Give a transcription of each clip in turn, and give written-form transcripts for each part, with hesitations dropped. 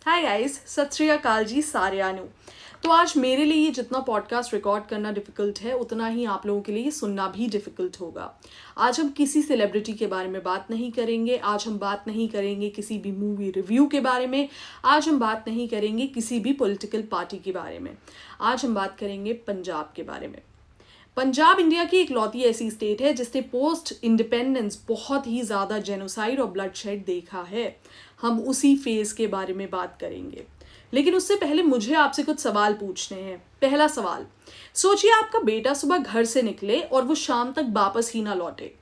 Hi guys, सत श्री अकाल जी साਰਿਆਂ ਨੂੰ। तो आज मेरे लिए जितना पॉडकास्ट रिकॉर्ड करना डिफ़िकल्ट है उतना ही आप लोगों के लिए सुनना भी डिफ़िकल्ट होगा। आज हम किसी सेलिब्रिटी के बारे में बात नहीं करेंगे, आज हम बात नहीं करेंगे किसी भी मूवी रिव्यू के बारे में, आज हम बात नहीं करेंगे किसी भी पॉलिटिकल पार्टी के बारे में। आज हम बात करेंगे पंजाब के बारे में। पंजाब इंडिया की इकलौती ऐसी स्टेट है जिसने पोस्ट इंडिपेंडेंस बहुत ही ज़्यादा जेनोसाइड और ब्लडशेड देखा है। हम उसी फेज़ के बारे में बात करेंगे, लेकिन उससे पहले मुझे आपसे कुछ सवाल पूछने हैं। पहला सवाल, सोचिए आपका बेटा सुबह घर से निकले और वो शाम तक वापस ही ना लौटे।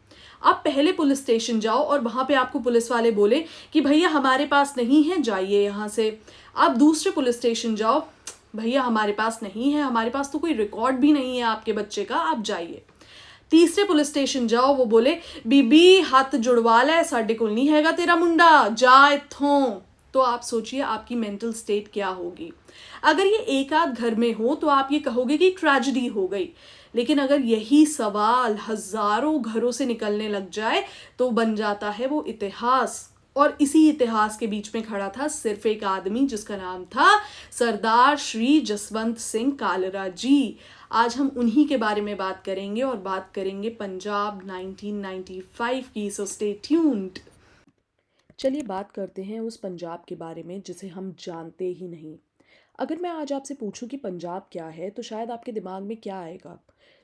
आप पहले पुलिस स्टेशन जाओ और वहाँ पे आपको पुलिस वाले बोले कि भैया हमारे पास नहीं है, जाइए यहाँ से। आप दूसरे पुलिस स्टेशन जाओ, भैया हमारे पास नहीं है, हमारे पास तो कोई रिकॉर्ड भी नहीं है आपके बच्चे का, आप जाइए। तीसरे पुलिस स्टेशन जाओ, वो बोले बीबी हाथ जुड़वा ले, साडे कोल नहीं हैगा तेरा मुंडा, जा इत्थों। तो आप सोचिए आपकी मेंटल स्टेट क्या होगी। अगर ये एक आध घर में हो तो आप ये कहोगे कि ट्रेजेडी हो गई, लेकिन अगर यही सवाल हजारों घरों से निकलने लग जाए तो बन जाता है वो इतिहास। और इसी इतिहास के बीच में खड़ा था सिर्फ एक आदमी जिसका नाम था सरदार श्री जसवंत सिंह कालरा जी। आज हम उन्हीं के बारे में बात करेंगे और बात करेंगे पंजाब 1995 की, सो स्टे ट्यून्ड। चलिए बात करते हैं उस पंजाब के बारे में जिसे हम जानते ही नहीं। अगर मैं आज आपसे पूछूं कि पंजाब क्या है तो शायद आपके दिमाग में क्या आएगा।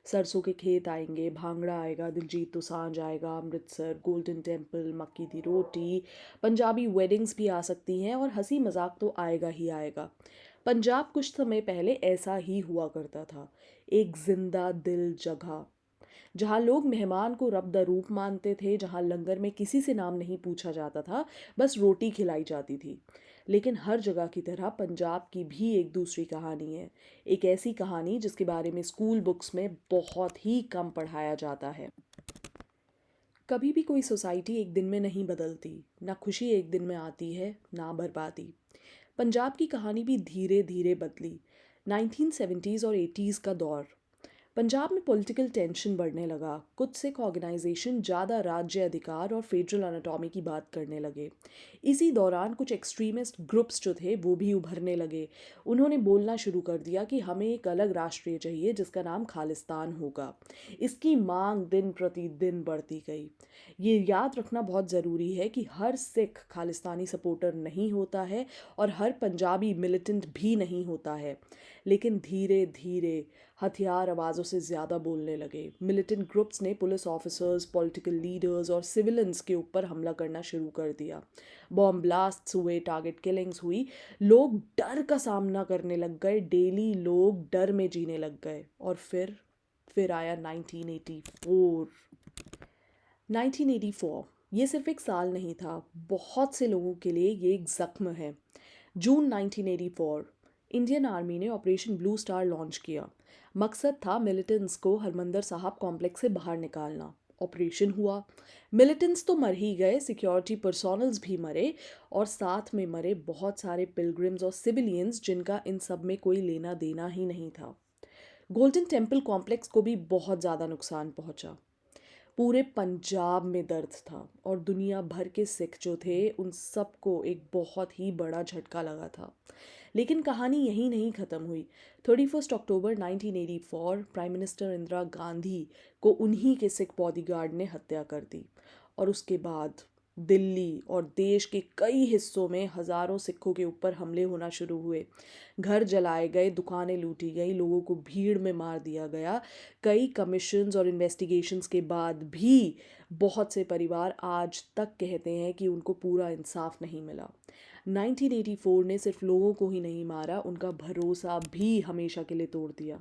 सरसों के खेत आएंगे, भांगड़ा आएगा, दिलजीत दोसांझ आएगा, अमृतसर, गोल्डन टेम्पल, मक्की दी रोटी, पंजाबी वेडिंग्स भी आ सकती हैं और हंसी मजाक तो आएगा ही आएगा। पंजाब कुछ समय पहले ऐसा ही हुआ करता था, एक जिंदा दिल जगह जहाँ लोग मेहमान को रब द रूप मानते थे, जहाँ लंगर में किसी से नाम नहीं पूछा जाता था, बस रोटी खिलाई जाती थी। लेकिन हर जगह की तरह पंजाब की भी एक दूसरी कहानी है, एक ऐसी कहानी जिसके बारे में स्कूल बुक्स में बहुत ही कम पढ़ाया जाता है। कभी भी कोई सोसाइटी एक दिन में नहीं बदलती, ना खुशी एक दिन में आती है, ना बर्बादी। पंजाब की कहानी भी धीरे धीरे बदली। 1970s और 80s का दौर, पंजाब में पॉलिटिकल टेंशन बढ़ने लगा। कुछ सिख ऑर्गेनाइजेशन ज़्यादा राज्य अधिकार और फेडरल एनाटॉमी की बात करने लगे। इसी दौरान कुछ एक्सट्रीमिस्ट ग्रुप्स जो थे वो भी उभरने लगे। उन्होंने बोलना शुरू कर दिया कि हमें एक अलग राष्ट्रीय चाहिए जिसका नाम खालिस्तान होगा। इसकी मांग दिन प्रतिदिन बढ़ती गई। ये याद रखना बहुत ज़रूरी है कि हर सिख खालिस्तानी सपोर्टर नहीं होता है और हर पंजाबी मिलिटेंट भी नहीं होता है। लेकिन धीरे धीरे हथियार आवाज़ों से ज़्यादा बोलने लगे। मिलिटेंट ग्रुप्स ने पुलिस ऑफिसर्स, पॉलिटिकल लीडर्स और सिविलियंस के ऊपर हमला करना शुरू कर दिया। बॉम्ब ब्लास्ट्स हुए, टारगेट किलिंग्स हुई। लोग डर का सामना करने लग गए, डेली लोग डर में जीने लग गए। और फिर आया 1984। 1984 ये सिर्फ एक साल नहीं था, बहुत से लोगों के लिए ये एक जख्म है। जून 1984 इंडियन आर्मी ने ऑपरेशन ब्लू स्टार लॉन्च किया। मकसद था मिलिटेंट्स को हरमंदर साहब कॉम्प्लेक्स से बाहर निकालना। ऑपरेशन हुआ, मिलिटेंट्स तो मर ही गए, सिक्योरिटी पर्सोनल्स भी मरे और साथ में मरे बहुत सारे पिलग्रिम्स और सिविलियंस जिनका इन सब में कोई लेना देना ही नहीं था। गोल्डन टेम्पल कॉम्प्लेक्स को भी बहुत ज़्यादा नुकसान पहुंचा। पूरे पंजाब में दर्द था और दुनिया भर के सिख जो थे उन सबको एक बहुत ही बड़ा झटका लगा था। लेकिन कहानी यहीं नहीं ख़त्म हुई। 31 अक्टूबर 1984 प्राइम मिनिस्टर इंदिरा गांधी को उन्हीं के सिख बॉडीगार्ड ने हत्या कर दी और उसके बाद दिल्ली और देश के कई हिस्सों में हज़ारों सिखों के ऊपर हमले होना शुरू हुए। घर जलाए गए, दुकानें लूटी गई, लोगों को भीड़ में मार दिया गया। कई कमीशंस और इन्वेस्टिगेशंस के बाद भी बहुत से परिवार आज तक कहते हैं कि उनको पूरा इंसाफ नहीं मिला। 1984 ने सिर्फ लोगों को ही नहीं मारा, उनका भरोसा भी हमेशा के लिए तोड़ दिया।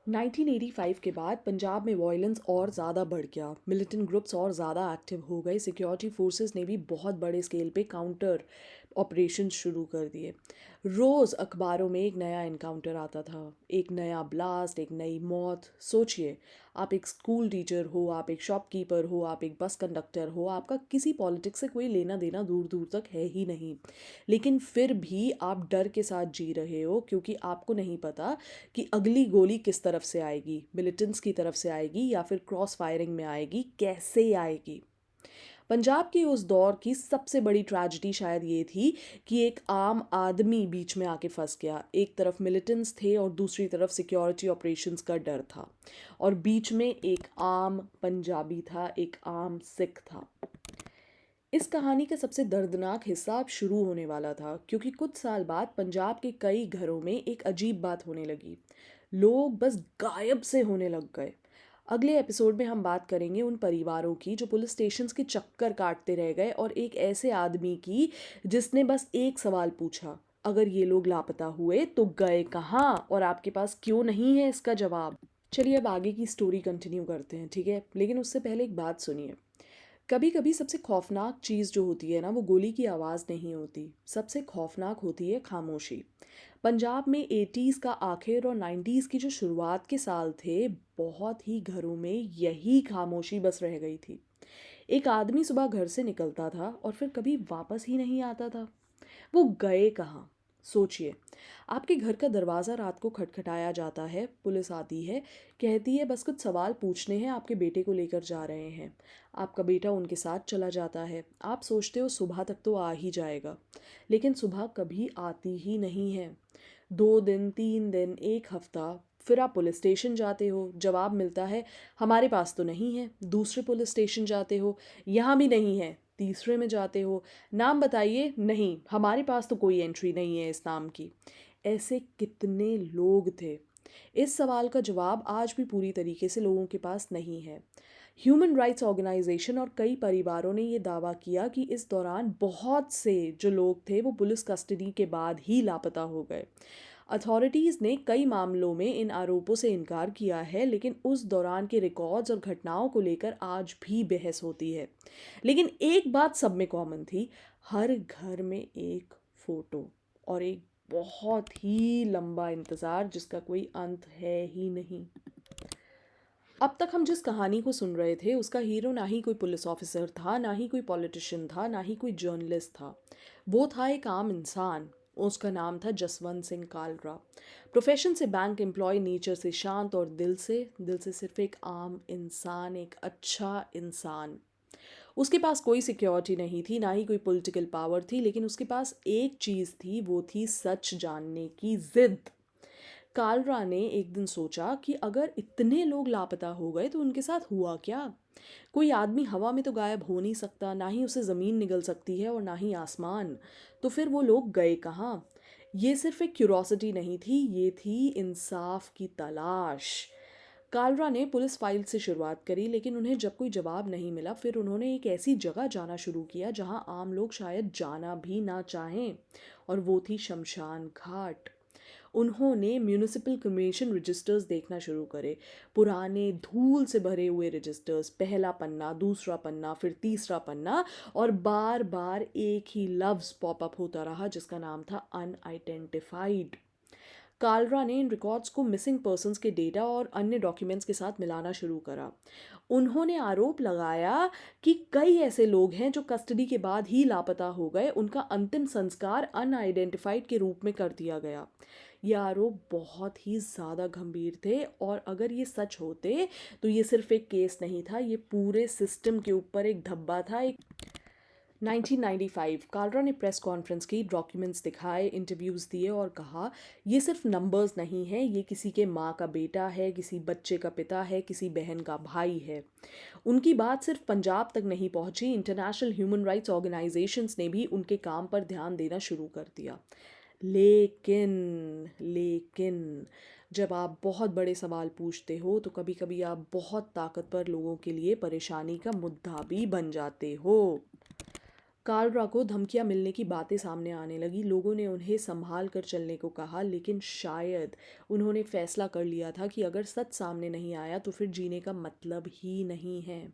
1985 के बाद पंजाब में वायलेंस और ज़्यादा बढ़ गया, मिलिटेंट ग्रुप्स और ज़्यादा एक्टिव हो गए, सिक्योरिटी फोर्सेस ने भी बहुत बड़े स्केल पे काउंटर ऑपरेशन शुरू कर दिए। रोज़ अखबारों में एक नया इनकाउंटर आता था, एक नया ब्लास्ट, एक नई मौत। सोचिए, आप एक स्कूल टीचर हो, आप एक शॉपकीपर हो, आप एक बस कंडक्टर हो, आपका किसी पॉलिटिक्स से कोई लेना देना दूर दूर तक है ही नहीं, लेकिन फिर भी आप डर के साथ जी रहे हो क्योंकि आपको नहीं पता कि अगली गोली किस तरफ से आएगी, मिलिटेंट्स की तरफ से आएगी या फिर क्रॉस फायरिंग में आएगी, कैसे आएगी। पंजाब के उस दौर की सबसे बड़ी ट्रेजेडी शायद ये थी कि एक आम आदमी बीच में आके फंस गया। एक तरफ मिलिटेंट्स थे और दूसरी तरफ सिक्योरिटी ऑपरेशंस का डर था, और बीच में एक आम पंजाबी था, एक आम सिख था। इस कहानी का सबसे दर्दनाक हिस्सा अब शुरू होने वाला था, क्योंकि कुछ साल बाद पंजाब के कई घरों में एक अजीब बात होने लगी। लोग बस गायब से होने लग गए। अगले एपिसोड में हम बात करेंगे उन परिवारों की जो पुलिस स्टेशंस के चक्कर काटते रह गए, और एक ऐसे आदमी की जिसने बस एक सवाल पूछा, अगर ये लोग लापता हुए तो गए कहाँ, और आपके पास क्यों नहीं है इसका जवाब। चलिए अब आगे की स्टोरी कंटिन्यू करते हैं, ठीक है? लेकिन उससे पहले एक बात सुनिए। कभी कभी सबसे खौफनाक चीज़ जो होती है ना, वो गोली की आवाज़ नहीं होती, सबसे खौफनाक होती है खामोशी। पंजाब में 80s का आखिर और 90s की जो शुरुआत के साल थे, बहुत ही घरों में यही खामोशी बस रह गई थी। एक आदमी सुबह घर से निकलता था और फिर कभी वापस ही नहीं आता था। वो गए कहाँ? सोचिए, आपके घर का दरवाज़ा रात को खटखटाया जाता है, पुलिस आती है, कहती है बस कुछ सवाल पूछने हैं, आपके बेटे को लेकर जा रहे हैं। आपका बेटा उनके साथ चला जाता है। आप सोचते हो सुबह तक तो आ ही जाएगा, लेकिन सुबह कभी आती ही नहीं है। 2 दिन, 3 दिन, एक हफ्ता, फिर आप पुलिस स्टेशन जाते हो, जवाब मिलता है हमारे पास तो नहीं है। दूसरे पुलिस स्टेशन जाते हो, यहाँ भी नहीं है। तीसरे में जाते हो, नाम बताइए, नहीं हमारे पास तो कोई एंट्री नहीं है इस नाम की। ऐसे कितने लोग थे? इस सवाल का जवाब आज भी पूरी तरीके से लोगों के पास नहीं है। ह्यूमन राइट्स ऑर्गेनाइजेशन और कई परिवारों ने ये दावा किया कि इस दौरान बहुत से जो लोग थे वो पुलिस कस्टडी के बाद ही लापता हो गए। अथॉरिटीज़ ने कई मामलों में इन आरोपों से इनकार किया है, लेकिन उस दौरान के रिकॉर्ड्स और घटनाओं को लेकर आज भी बहस होती है। लेकिन एक बात सब में कॉमन थी, हर घर में एक फ़ोटो और एक बहुत ही लंबा इंतज़ार जिसका कोई अंत है ही नहीं। अब तक हम जिस कहानी को सुन रहे थे उसका हीरो ना ही कोई पुलिस ऑफिसर था, ना ही कोई पॉलिटिशियन था, ना ही कोई जर्नलिस्ट था। वो था एक आम इंसान। उसका नाम था जसवंत सिंह कालरा। प्रोफेशन से बैंक एम्प्लॉय, नेचर से शांत और दिल से सिर्फ एक आम इंसान, एक अच्छा इंसान। उसके पास कोई सिक्योरिटी नहीं थी, ना ही कोई पॉलिटिकल पावर थी, लेकिन उसके पास एक चीज़ थी, वो थी सच जानने की जिद। कालरा ने एक दिन सोचा कि अगर इतने लोग लापता हो गए तो उनके साथ हुआ क्या। कोई आदमी हवा में तो गायब हो नहीं सकता, ना ही उसे ज़मीन निगल सकती है और ना ही आसमान। तो फिर वो लोग गए कहाँ? ये सिर्फ एक क्यूरोसिटी नहीं थी, ये थी इंसाफ की तलाश। कालरा ने पुलिस फाइल से शुरुआत करी, लेकिन उन्हें जब कोई जवाब नहीं मिला, फिर उन्होंने एक ऐसी जगह जाना शुरू किया जहां आम लोग शायद जाना भी ना चाहें, और वो थी शमशान घाट। उन्होंने म्यूनिसिपल क्रिमेशन रजिस्टर्स देखना शुरू करे, पुराने धूल से भरे हुए रजिस्टर्स, पहला पन्ना, दूसरा पन्ना, फिर तीसरा पन्ना, और बार बार एक ही लफ्ज़ पॉपअप होता रहा जिसका नाम था अनआइडेंटिफाइड। कालरा ने इन रिकॉर्ड्स को मिसिंग पर्सन्स के डेटा और अन्य डॉक्यूमेंट्स के साथ मिलाना शुरू करा। उन्होंने आरोप लगाया कि कई ऐसे लोग हैं जो कस्टडी के बाद ही लापता हो गए, उनका अंतिम संस्कार अनआइडेंटिफाइड के रूप में कर दिया गया। ये आरोप बहुत ही ज़्यादा गंभीर थे, और अगर ये सच होते तो ये सिर्फ एक केस नहीं था, ये पूरे सिस्टम के ऊपर एक धब्बा था। एक 1995 कालरा ने प्रेस कॉन्फ्रेंस की, डॉक्यूमेंट्स दिखाए, इंटरव्यूज़ दिए और कहा ये सिर्फ नंबर्स नहीं है, ये किसी के माँ का बेटा है, किसी बच्चे का पिता है, किसी बहन का भाई है। उनकी बात सिर्फ पंजाब तक नहीं पहुंची, इंटरनेशनल ह्यूमन राइट्स ऑर्गेनाइजेशंस ने भी उनके काम पर ध्यान देना शुरू कर दिया। लेकिन जब आप बहुत बड़े सवाल पूछते हो तो कभी कभी आप बहुत ताकतवर लोगों के लिए परेशानी का मुद्दा भी बन जाते हो। कालरा को धमकियां मिलने की बातें सामने आने लगी, लोगों ने उन्हें संभाल कर चलने को कहा, लेकिन शायद उन्होंने फैसला कर लिया था कि अगर सच सामने नहीं आया तो फिर जीने का मतलब ही नहीं है।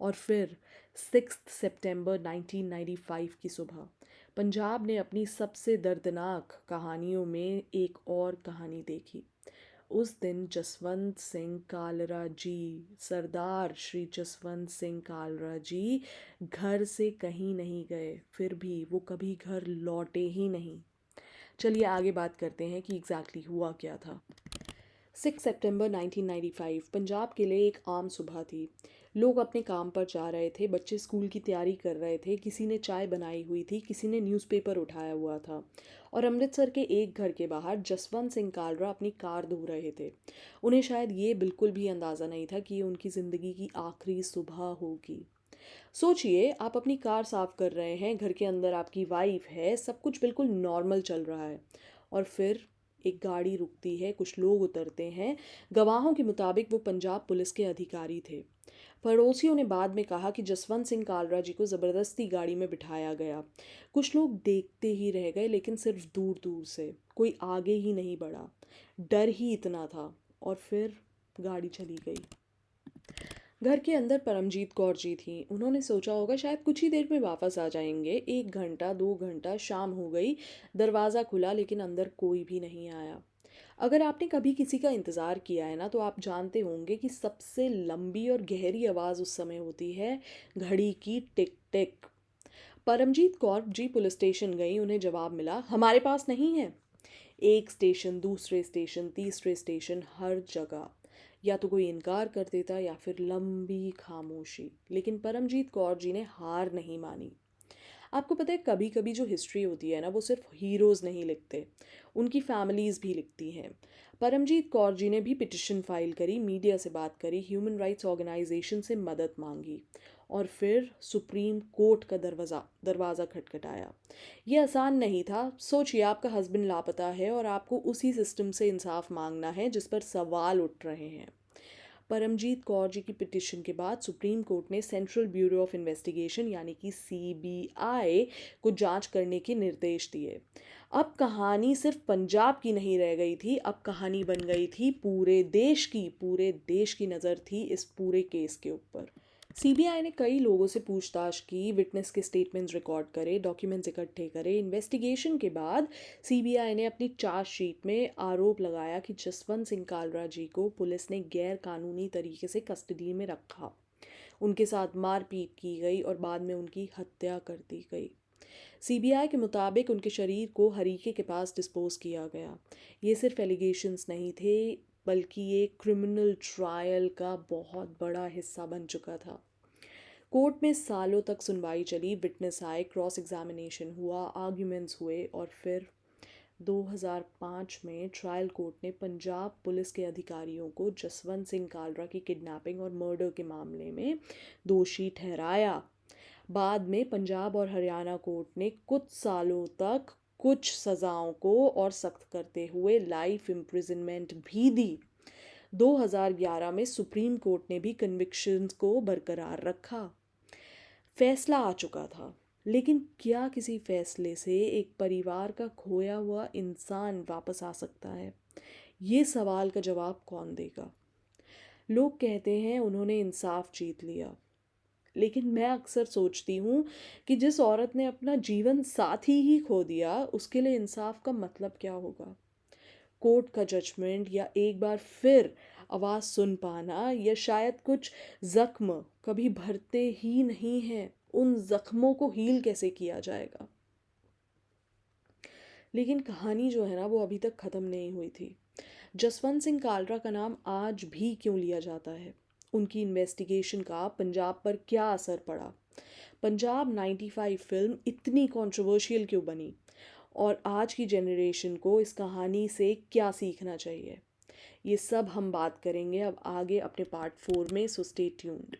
और फिर 6 सितंबर 1995 की सुबह पंजाब ने अपनी सबसे दर्दनाक कहानियों में एक और कहानी देखी। उस दिन जसवंत सिंह कालरा जी, सरदार श्री जसवंत सिंह कालरा जी घर से कहीं नहीं गए, फिर भी वो कभी घर लौटे ही नहीं। चलिए आगे बात करते हैं कि एग्जैक्टली हुआ क्या था। 6 सितंबर 1995 पंजाब के लिए एक आम सुबह थी। लोग अपने काम पर जा रहे थे, बच्चे स्कूल की तैयारी कर रहे थे, किसी ने चाय बनाई हुई थी, किसी ने न्यूज़पेपर उठाया हुआ था। और अमृतसर के एक घर के बाहर जसवंत सिंह कालरा अपनी कार धो रहे थे। उन्हें शायद ये बिल्कुल भी अंदाज़ा नहीं था कि ये उनकी ज़िंदगी की आखिरी सुबह होगी। सोचिए, आप अपनी कार साफ कर रहे हैं, घर के अंदर आपकी वाइफ है, सब कुछ बिल्कुल नॉर्मल चल रहा है। और फिर एक गाड़ी रुकती है, कुछ लोग उतरते हैं। गवाहों के मुताबिक वो पंजाब पुलिस के अधिकारी थे। पड़ोसियों ने बाद में कहा कि जसवंत सिंह कालरा जी को ज़बरदस्ती गाड़ी में बिठाया गया। कुछ लोग देखते ही रह गए, लेकिन सिर्फ दूर दूर से, कोई आगे ही नहीं बढ़ा। डर ही इतना था। और फिर गाड़ी चली गई। घर के अंदर परमजीत कौर जी थी। उन्होंने सोचा होगा शायद कुछ ही देर में वापस आ जाएंगे। 1 घंटा 2 घंटा शाम हो गई। दरवाज़ा खुला, लेकिन अंदर कोई भी नहीं आया। अगर आपने कभी किसी का इंतज़ार किया है ना, तो आप जानते होंगे कि सबसे लंबी और गहरी आवाज़ उस समय होती है घड़ी की टिक टिक। परमजीत कौर जी पुलिस स्टेशन गई। उन्हें जवाब मिला, हमारे पास नहीं है। एक स्टेशन, दूसरे स्टेशन, तीसरे स्टेशन, हर जगह या तो कोई इनकार कर देता या फिर लंबी खामोशी। लेकिन परमजीत कौर जी ने हार नहीं मानी। आपको पता है, कभी कभी जो हिस्ट्री होती है ना, वो सिर्फ हीरोज़ नहीं लिखते, उनकी फैमिलीज़ भी लिखती हैं। परमजीत कौर जी ने भी पिटिशन फाइल करी, मीडिया से बात करी, ह्यूमन राइट्स ऑर्गेनाइजेशन से मदद मांगी। और फिर सुप्रीम कोर्ट का दरवाज़ा खटखटाया। ये आसान नहीं था। सोचिए, आपका हस्बैंड लापता है और आपको उसी सिस्टम से इंसाफ मांगना है जिस पर सवाल उठ रहे हैं। परमजीत कौर जी की पिटिशन के बाद सुप्रीम कोर्ट ने सेंट्रल ब्यूरो ऑफ इन्वेस्टिगेशन यानी कि सीबीआई को जांच करने के निर्देश दिए। अब कहानी सिर्फ पंजाब की नहीं रह गई थी, अब कहानी बन गई थी पूरे देश की। पूरे देश की नज़र थी इस पूरे केस के ऊपर। सीबीआई ने कई लोगों से पूछताछ की, विटनेस के स्टेटमेंट्स रिकॉर्ड करे, डॉक्यूमेंट्स इकट्ठे करे। इन्वेस्टिगेशन के बाद सीबीआई ने अपनी चार्जशीट में आरोप लगाया कि जसवंत सिंह कालरा जी को पुलिस ने गैर कानूनी तरीके से कस्टडी में रखा, उनके साथ मारपीट की गई और बाद में उनकी हत्या कर दी गई। सीबीआई के मुताबिक उनके शरीर को हरीके के पास डिस्पोज किया गया। ये सिर्फ एलिगेशंस नहीं थे, बल्कि ये क्रिमिनल ट्रायल का बहुत बड़ा हिस्सा बन चुका था। कोर्ट में सालों तक सुनवाई चली, विटनेस आए, क्रॉस एग्जामिनेशन हुआ, आर्ग्यूमेंट्स हुए और फिर 2005 में ट्रायल कोर्ट ने पंजाब पुलिस के अधिकारियों को जसवंत सिंह कालरा की किडनैपिंग और मर्डर के मामले में दोषी ठहराया। बाद में पंजाब और हरियाणा कोर्ट ने कुछ सालों तक कुछ सज़ाओं को और सख्त करते हुए लाइफ इम्प्रिजनमेंट भी दी। 2011 में सुप्रीम कोर्ट ने भी कन्विक्शंस को बरकरार रखा। फैसला आ चुका था, लेकिन क्या किसी फैसले से एक परिवार का खोया हुआ इंसान वापस आ सकता है? ये सवाल का जवाब कौन देगा? लोग कहते हैं उन्होंने इंसाफ जीत लिया, लेकिन मैं अक्सर सोचती हूँ कि जिस औरत ने अपना जीवन साथी ही खो दिया, उसके लिए इंसाफ का मतलब क्या होगा? कोर्ट का जजमेंट या एक बार फिर आवाज़ सुन पाना, या शायद कुछ जख्म कभी भरते ही नहीं हैं, उन जख्मों को हील कैसे किया जाएगा? लेकिन कहानी जो है ना, वो अभी तक ख़त्म नहीं हुई थी। जसवंत सिंह कालरा का नाम आज भी क्यों लिया जाता है? उनकी इन्वेस्टिगेशन का पंजाब पर क्या असर पड़ा? पंजाब 95 फिल्म इतनी कंट्रोवर्शियल क्यों बनी? और आज की जनरेशन को इस कहानी से क्या सीखना चाहिए? ये सब हम बात करेंगे अब आगे अपने पार्ट 4 में, सो स्टे ट्यून्ड।